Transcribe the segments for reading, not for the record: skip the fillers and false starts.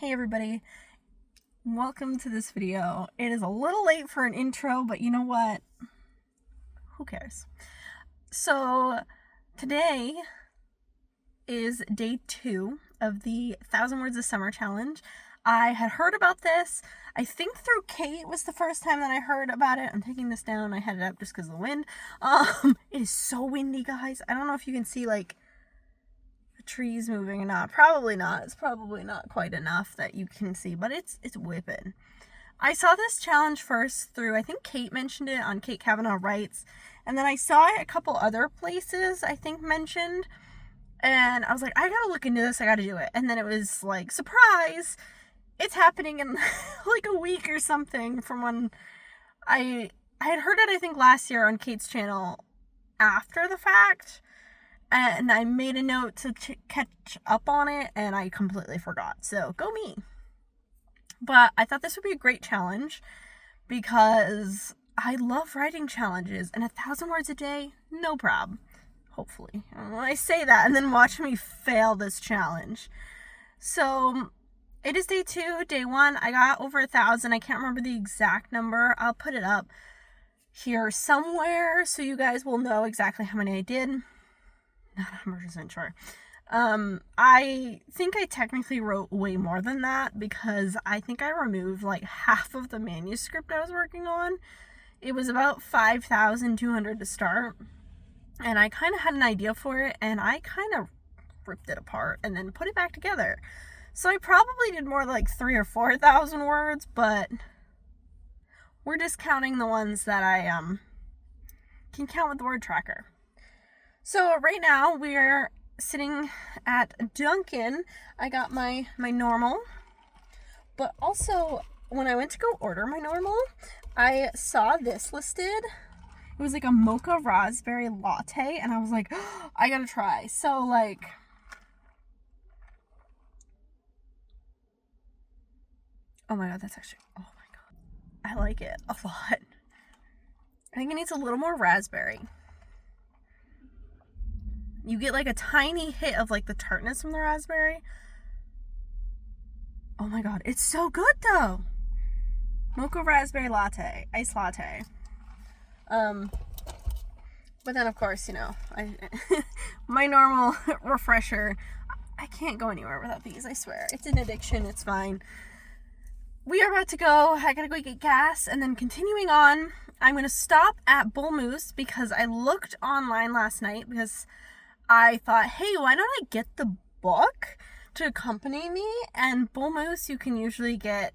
Hey everybody, welcome to this video. It is a little late for an intro, but you know what? Who cares? So today is day 2 of the 1,000 Words of Summer challenge. I had heard about this, I think through Kate was the first time that I heard about it. I'm taking this down, I had it up just because of the wind. It is so windy, guys. I don't know if you can see like trees moving or not. Probably not. It's probably not quite enough that you can see, but it's whipping. I saw this challenge first through, I think Kate mentioned it on Kate Cavanaugh Writes, and then I saw it a couple other places I think mentioned, and I was like, I gotta look into this, I gotta do it. And then it was like, surprise, it's happening in like a week or something from when I had heard it, I think last year on Kate's channel after the fact. And I made a note to catch up on it, and I completely forgot. So, go me. But I thought this would be a great challenge because I love writing challenges, and 1,000 words a day, no problem. Hopefully. When I say that, and then watch me fail this challenge. So, it is day 2. Day 1, I got over 1,000. I can't remember the exact number. I'll put it up here somewhere so you guys will know exactly how many I did. Not 100% sure. I think I technically wrote way more than that because I think I removed like half of the manuscript I was working on. It was about 5,200 to start, and I kind of had an idea for it, and I kind of ripped it apart and then put it back together. So I probably did more like 3,000 or 4,000 words, but we're discounting the ones that I can count with the word tracker. So right now we're sitting at Dunkin'. I got my normal, but also when I went to go order my normal, I saw this listed. It was like a mocha raspberry latte, and I was like, oh, I gotta try. So like, oh my god, that's actually, oh my god, I like it a lot. I think it needs a little more raspberry. You get like a tiny hit of like the tartness from the raspberry. Oh my god, it's so good though. Mocha raspberry latte, iced latte. But then of course, you know, my normal refresher. I can't go anywhere without these, I swear. It's an addiction, it's fine. We are about to go. I gotta go get gas, and then continuing on, I'm gonna stop at Bull Moose because I looked online last night because I thought, hey, why don't I get the book to accompany me? And Bull Moose, you can usually get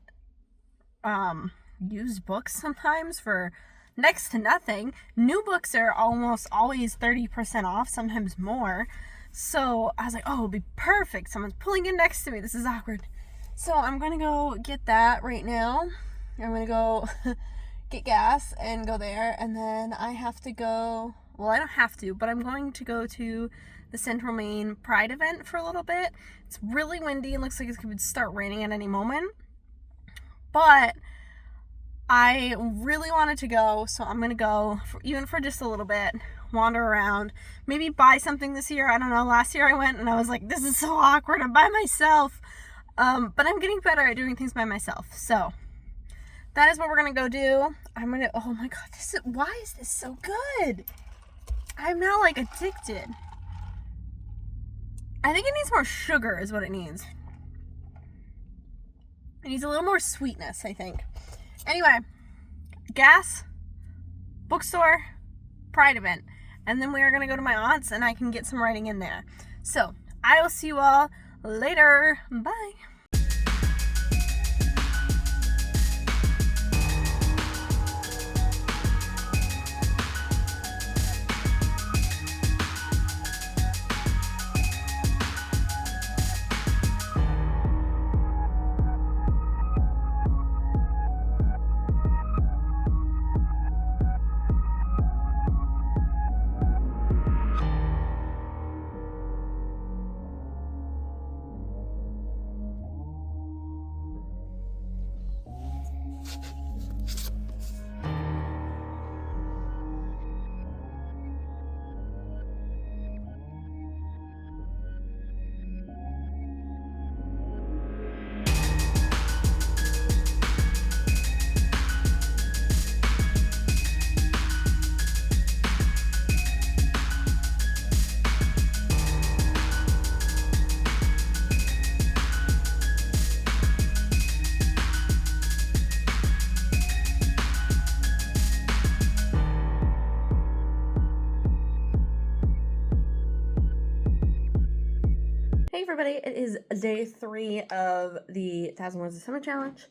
used books sometimes for next to nothing. New books are almost always 30% off, sometimes more. So I was like, oh, it'll be perfect. Someone's pulling in next to me. This is awkward. So I'm going to go get that right now. I'm going to go get gas and go there. And then I have to go... Well, I don't have to, but I'm going to go to the Central Maine Pride event for a little bit. It's really windy. It looks like it's going to start raining at any moment. But I really wanted to go, so I'm going to go, even for just a little bit, wander around, maybe buy something this year. I don't know. Last year I went and I was like, this is so awkward. I'm by myself. But I'm getting better at doing things by myself. So that is what we're going to go do. I'm going to, oh my God, why is this so good? I'm now like addicted. I think it needs more sugar is what it needs. It needs a little more sweetness, I think. Anyway, gas, bookstore, Pride event. And then we are going to go to my aunt's and I can get some writing in there. So, I will see you all later. Bye. Hey everybody, it is day 3 of the 1,000 Words of Summer Challenge,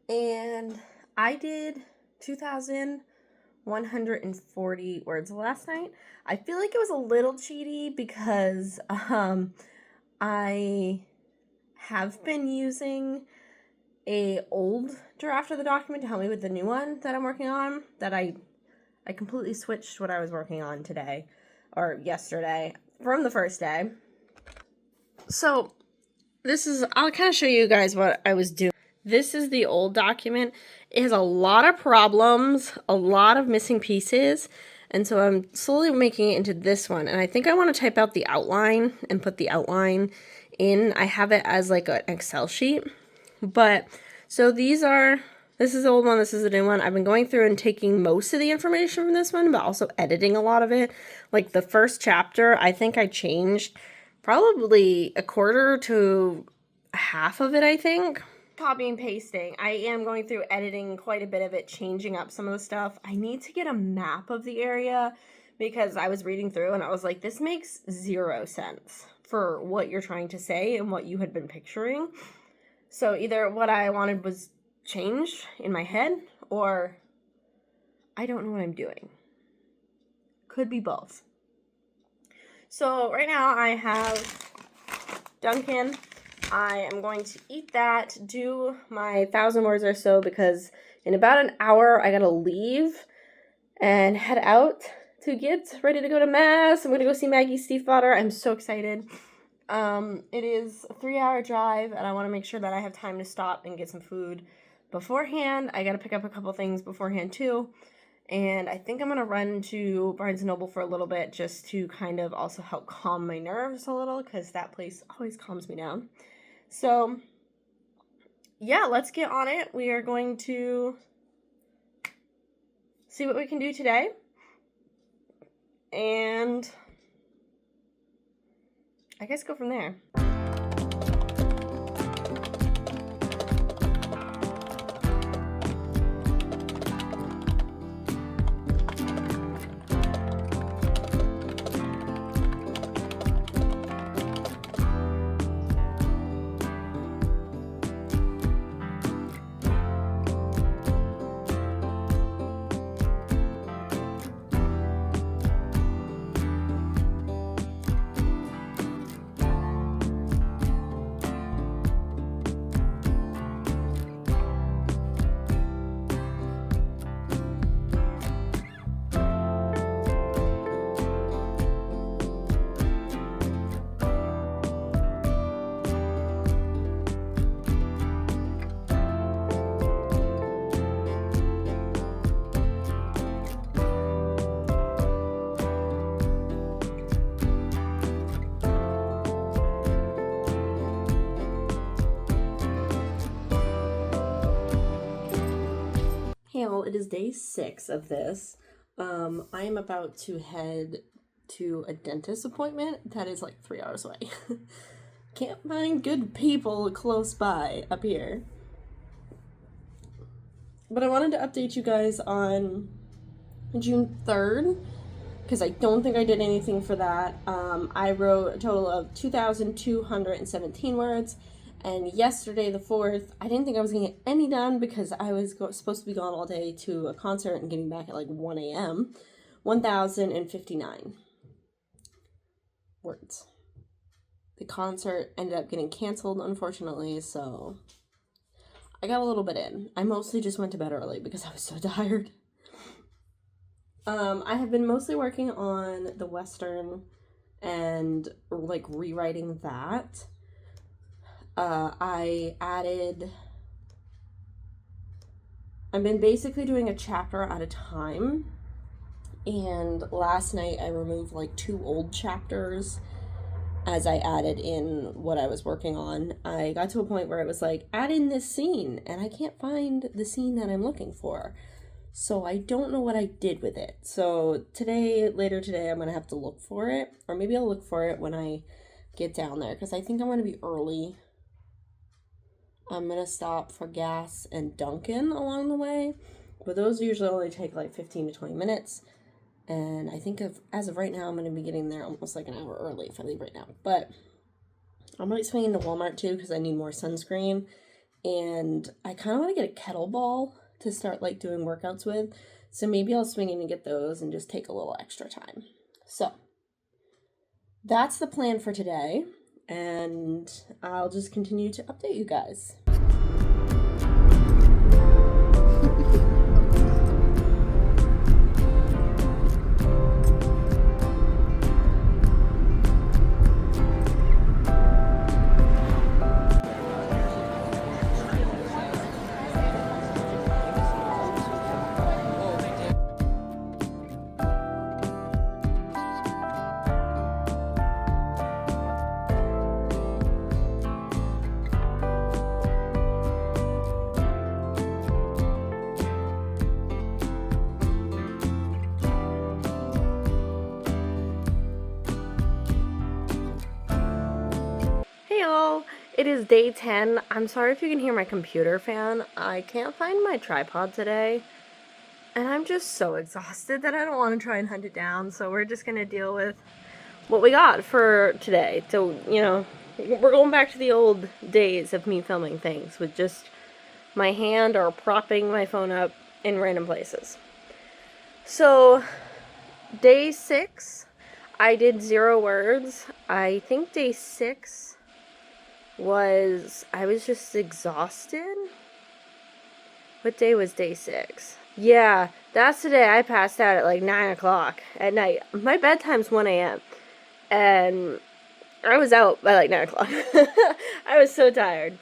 and I did 2,140 words last night. I feel like it was a little cheaty because I have been using a old draft of the document to help me with the new one that I'm working on, that I completely switched what I was working on today, or yesterday, from the first day. So I'll kind of show you guys what I was doing. This is the old document. It has a lot of problems, a lot of missing pieces, and so I'm slowly making it into this one. And I think I want to type out the outline and put the outline in. I have it as like an Excel sheet. But, so this is the old one, this is the new one. I've been going through and taking most of the information from this one, but also editing a lot of it. Like the first chapter, I think I changed probably a quarter to half of it, I think. Copy and pasting. I am going through editing quite a bit of it, changing up some of the stuff. I need to get a map of the area because I was reading through and I was like, this makes 0 sense for what you're trying to say and what you had been picturing. So either what I wanted was changed in my head, or I don't know what I'm doing. Could be both. So right now I have Dunkin'. I am going to eat that, do my 1,000 words or so, because in about an hour I gotta leave and head out to get ready to go to Mass. I'm gonna go see Maggie's stepfather. I'm so excited. It is a 3-hour drive, and I want to make sure that I have time to stop and get some food beforehand. I gotta pick up a couple things beforehand too. And I think I'm going to run to Barnes & Noble for a little bit just to kind of also help calm my nerves a little, because that place always calms me down. So, yeah, let's get on it. We are going to see what we can do today. And I guess go from there. Well, it is day 6 of this. I am about to head to a dentist appointment that is like 3 hours away. Can't find good people close by up here. But I wanted to update you guys on June 3rd, because I don't think I did anything for that. I wrote a total of 2,217 words. And yesterday, the 4th, I didn't think I was going to get any done because I was supposed to be gone all day to a concert and getting back at like 1 a.m. 1,059 words. The concert ended up getting canceled, unfortunately, so I got a little bit in. I mostly just went to bed early because I was so tired. I have been mostly working on the Western and like rewriting that. I've been basically doing a chapter at a time, and last night I removed like 2 old chapters as I added in what I was working on. I got to a point where it was like, add in this scene, and I can't find the scene that I'm looking for. So I don't know what I did with it. So later today, I'm going to have to look for it, or maybe I'll look for it when I get down there, because I think I'm going to be early. I'm going to stop for gas and Dunkin' along the way, but those usually only take like 15 to 20 minutes, and I think as of right now, I'm going to be getting there almost like an hour early if I leave right now. But I might swing into Walmart too because I need more sunscreen. And I kind of want to get a kettlebell to start like doing workouts with. So maybe I'll swing in and get those and just take a little extra time. So that's the plan for today. And I'll just continue to update you guys. Hey y'all, it is day 10. I'm sorry if you can hear my computer fan. I can't find my tripod today, and I'm just so exhausted that I don't want to try and hunt it down, so we're just going to deal with what we got for today. So, you know, we're going back to the old days of me filming things with just my hand or propping my phone up in random places. So, day 6, I did 0 words. I think day 6... I was just exhausted. What day was day 6? Yeah, that's the day I passed out at like 9 o'clock at night. My bedtime's 1 a.m. and I was out by like 9 o'clock. I was so tired.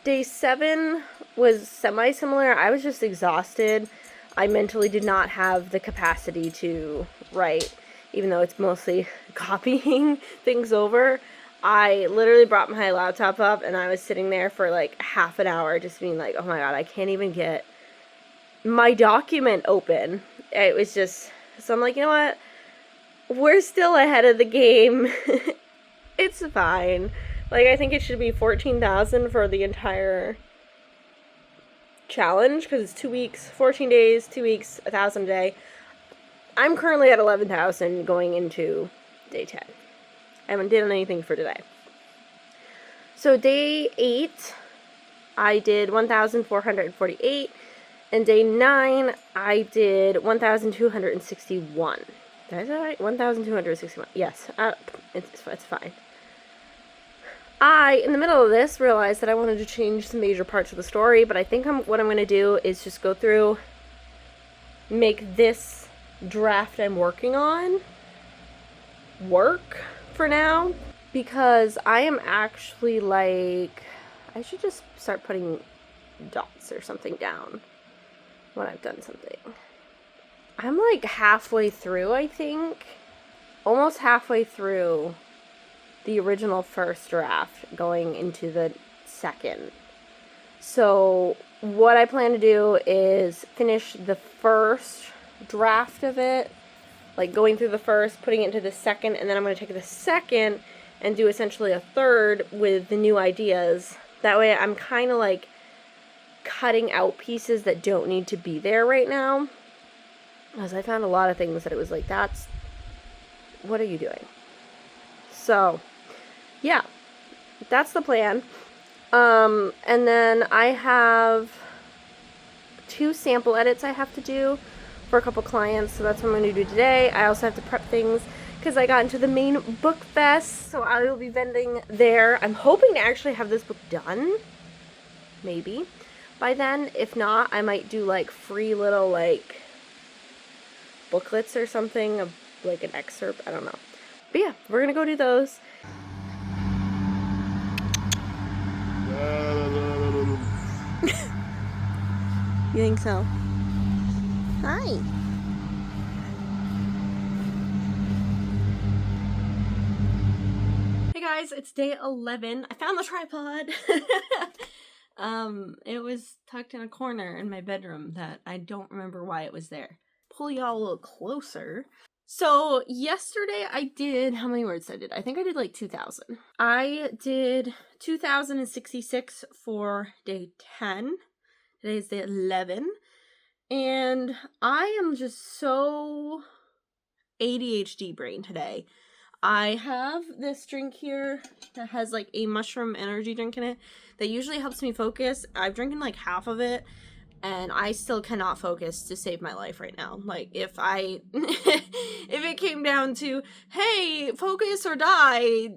Day 7 was semi-similar. I was just exhausted. I mentally did not have the capacity to write, even though it's mostly copying things over. I literally brought my laptop up and I was sitting there for like half an hour just being like, oh my god, I can't even get my document open. It was just, so I'm like, you know what? We're still ahead of the game. It's fine. Like, I think it should be 14,000 for the entire challenge because it's 2 weeks, 14 days, 2 weeks, 1,000 a day. I'm currently at 11,000 going into day 10. I haven't done anything for today. So day 8, I did 1,448, and day 9, I did 1,261. Did I say that right? 1,261. Yes, it's fine. I, in the middle of this, realized that I wanted to change some major parts of the story, but I think what I'm going to do is just go through, make this draft I'm working on work for now, because I am actually like, I should just start putting dots or something down when I've done something. I'm like halfway through, I think. Almost halfway through the original first draft, going into the second. So what I plan to do is finish the first draft of it, like going through the first, putting it into the second, and then I'm going to take the second and do essentially a third with the new ideas. That way I'm kind of like cutting out pieces that don't need to be there right now. Because I found a lot of things that it was like, what are you doing? So, yeah, that's the plan. And then I have 2 sample edits I have to do for a couple clients, so that's what I'm going to do today. I also have to prep things because I got into the Maine Book Fest, so I will be vending there. I'm hoping to actually have this book done, maybe, by then. If not, I might do like free little like booklets or something of like an excerpt. I don't know. But yeah, we're going to go do those. You think so? Hi. Hey guys, it's day 11. I found the tripod. It was tucked in a corner in my bedroom that I don't remember why it was there. Pull y'all a little closer. So yesterday I did, how many words I did? I think I did like 2,000. I did 2,066 for day 10. Today's day 11. And I am just so ADHD brain today. I have this drink here that has like a mushroom energy drink in it that usually helps me focus. I've drinking like half of it and I still cannot focus to save my life right now. Like if I if it came down to, hey, focus or die,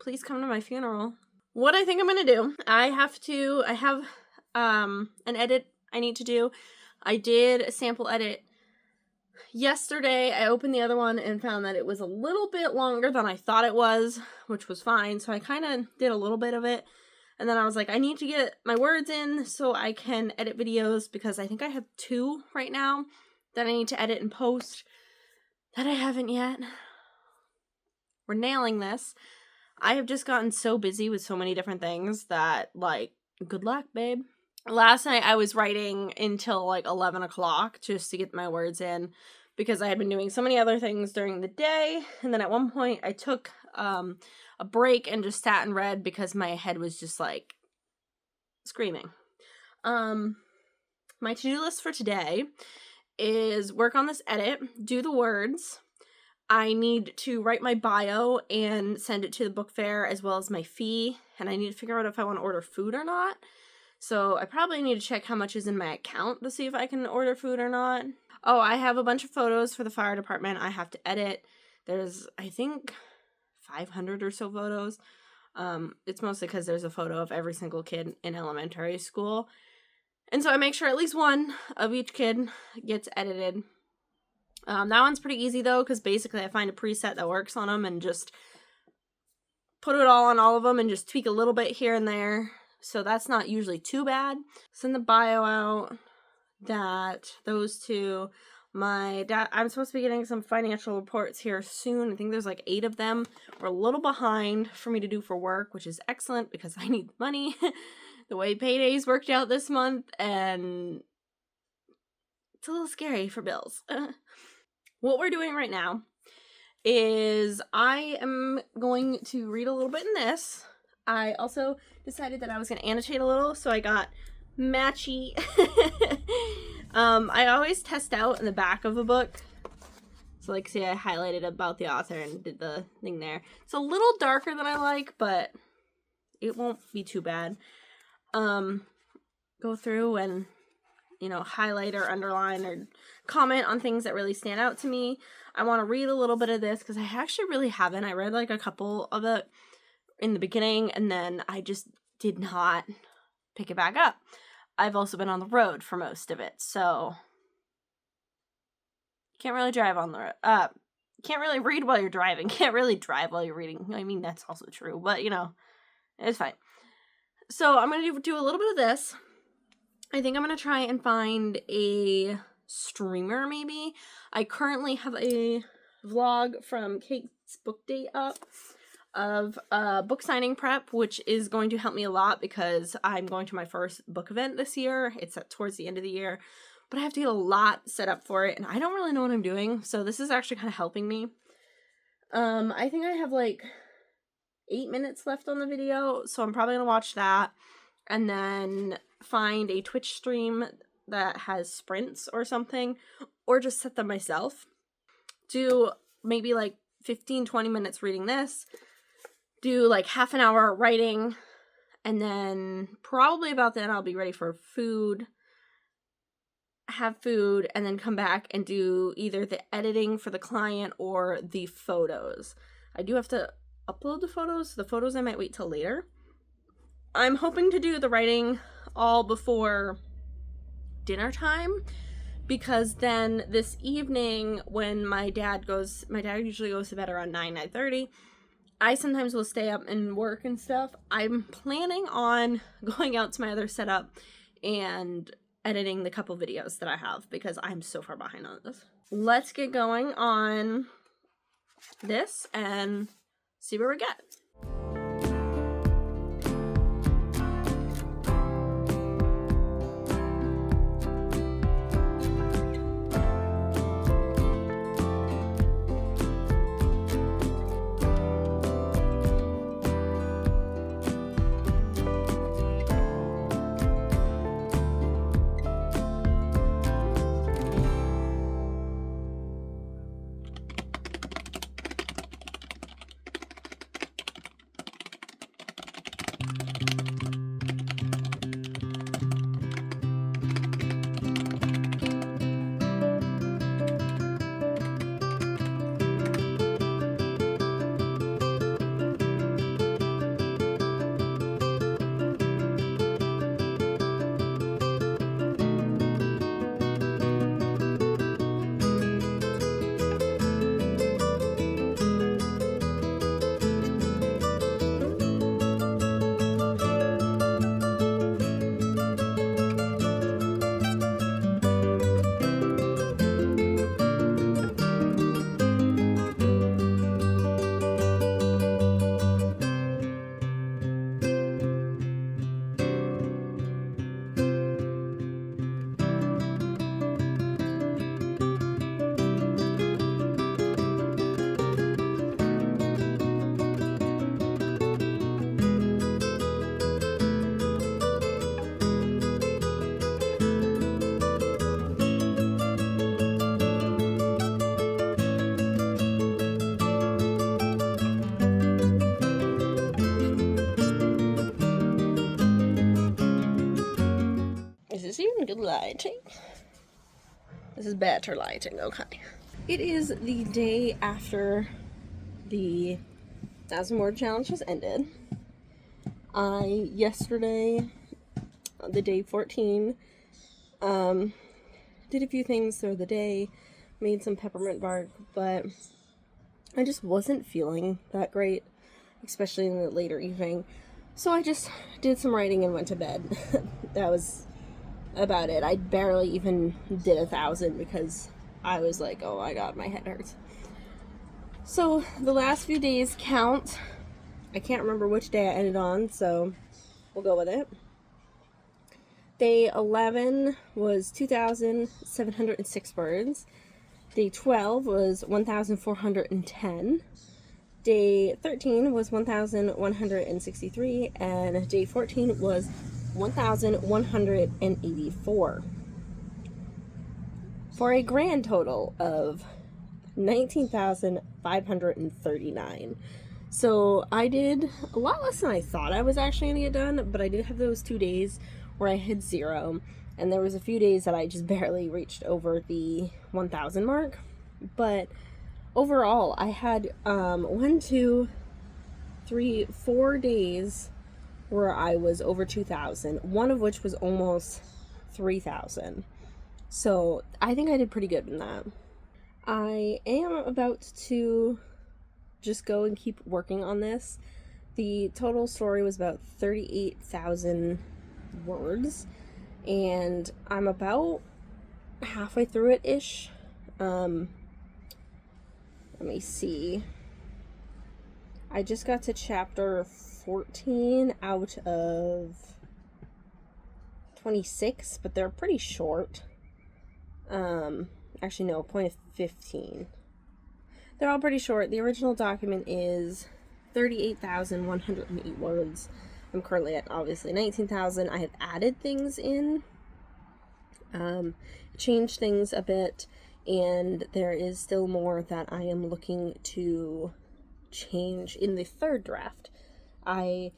please come to my funeral. What I think I'm gonna do, I have an edit I need to do. I did a sample edit yesterday. I opened the other one and found that it was a little bit longer than I thought it was, which was fine. So I kind of did a little bit of it. And then I was like, I need to get my words in so I can edit videos, because I think I have 2 right now that I need to edit and post that I haven't yet. We're nailing this. I have just gotten so busy with so many different things that, like, good luck, babe. Last night I was writing until like 11 o'clock just to get my words in, because I had been doing so many other things during the day. And then at one point I took a break and just sat and read because my head was just like screaming. My to-do list for today is work on this edit, do the words. I need to write my bio and send it to the book fair, as well as my fee. And I need to figure out if I want to order food or not. So I probably need to check how much is in my account to see if I can order food or not. Oh, I have a bunch of photos for the fire department I have to edit. There's, I think, 500 or so photos. It's mostly because there's a photo of every single kid in elementary school. And so I make sure at least one of each kid gets edited. That one's pretty easy, though, because basically I find a preset that works on them and just put it all on all of them and just tweak a little bit here and there. So that's not usually too bad. Send the bio out, those 2. My dad, I'm supposed to be getting some financial reports here soon. I think there's like 8 of them. We're a little behind for me to do for work, which is excellent because I need money. The way paydays worked out this month, and it's a little scary for bills. What we're doing right now is I am going to read a little bit in this. I also decided that I was going to annotate a little, so I got matchy. I always test out in the back of a book. So like, see, I highlighted about the author and did the thing there. It's a little darker than I like, but it won't be too bad. Go through and, you know, highlight or underline or comment on things that really stand out to me. I want to read a little bit of this because I actually really haven't. I read like a couple of it in the beginning, and then I just did not pick it back up. I've also been on the road for most of it, so can't really drive on the road. Can't really read while you're driving. Can't really drive while you're reading. I mean, that's also true, but you know, it's fine. So I'm gonna do a little bit of this. I think I'm gonna try and find a streamer, maybe. I currently have a vlog from Kate's book date up of book signing prep, which is going to help me a lot because I'm going to my first book event this year. It's towards the end of the year, but I have to get a lot set up for it, and I don't really know what I'm doing, so this is actually kind of helping me. I think I have like 8 minutes left on the video, so I'm probably gonna watch that, and then find a Twitch stream that has sprints or something, or just set them myself. Do maybe like 15-20 minutes reading this, do like half an hour writing, and then probably about then I'll be ready for food, have food, and then come back and do either the editing for the client or the photos. I do have to upload the photos. The photos I might wait till later. I'm hoping to do the writing all before dinner time, because then this evening when my dad usually goes to bed around 9:30. I sometimes will stay up and work and stuff. I'm planning on going out to my other setup and editing the couple videos that I have because I'm so far behind on this. Let's get going on this and see where we get. good lighting. This is better lighting, okay. It is the day after the 1,000 word challenge has ended. Yesterday, the day 14, did a few things through the day, made some peppermint bark, but I just wasn't feeling that great, especially in the later evening. So I just did some writing and went to bed. That was about it. I barely even did 1,000 because I was like, oh my god, my head hurts. So the last few days count. I can't remember which day I ended on, so we'll go with it. Day 11 was 2,706 words. Day 12 was 1,410. Day 13 was 1,163. And day 14 was 1,184. For a grand total of 19,539. So I did a lot less than I thought I was actually going to get done, but I did have those 2 days where I hit 0, and there was a few days that I just barely reached over the 1,000 mark. But overall, I had 1, 2, 3, 4 days where I was over 2,000, one of which was almost 3,000. So I think I did pretty good in that. I am about to just go and keep working on this. The total story was about 38,000 words, and I'm about halfway through it ish. Let me see. I just got to chapter 14 out of 26, but they're pretty short. Actually no, point of 15. They're all pretty short. The original document is 38,108 words. I'm currently at obviously 19,000. I have added things in, changed things a bit, and there is still more that I am looking to change in the third draft. I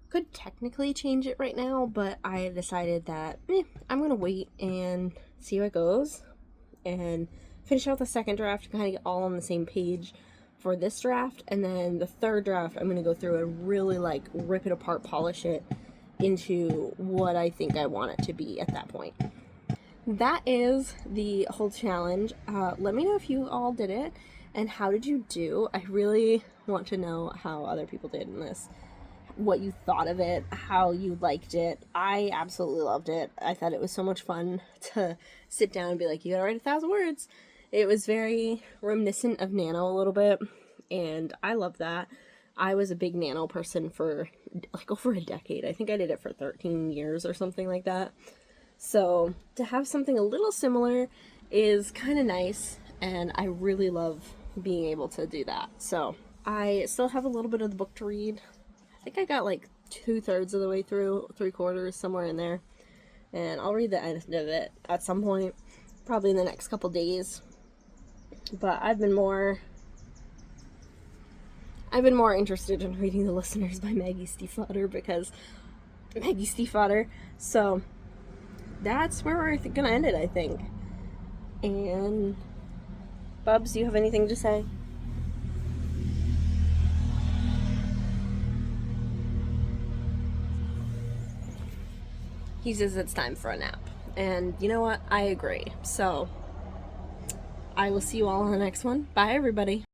could technically change it right now, but I decided that I'm going to wait and see how it goes and finish out the second draft to kind of get all on the same page for this draft, and then the third draft I'm going to go through and really like rip it apart, polish it into what I think I want it to be at that point. That is the whole challenge. Let me know if you all did it and how did you do. I really want to know how other people did in this, what you thought of it, how you liked it. I absolutely loved it. I thought it was so much fun to sit down and be like, you gotta write 1,000 words. It was very reminiscent of Nano a little bit, and I love that. I was a big Nano person for like over a decade. I think I did it for 13 years or something like that. So to have something a little similar is kind of nice, and I really love being able to do that. So I still have a little bit of the book to read. I think I got like 2/3 of the way through, 3/4, somewhere in there. And I'll read the end of it at some point, probably in the next couple days. But I've been more interested in reading The Listeners by Maggie Stiefvater because Maggie Stiefvater. So that's where we're gonna end it, I think. And Bubs, do you have anything to say? He says it's time for a nap. And you know what? I agree. So I will see you all on the next one. Bye, everybody.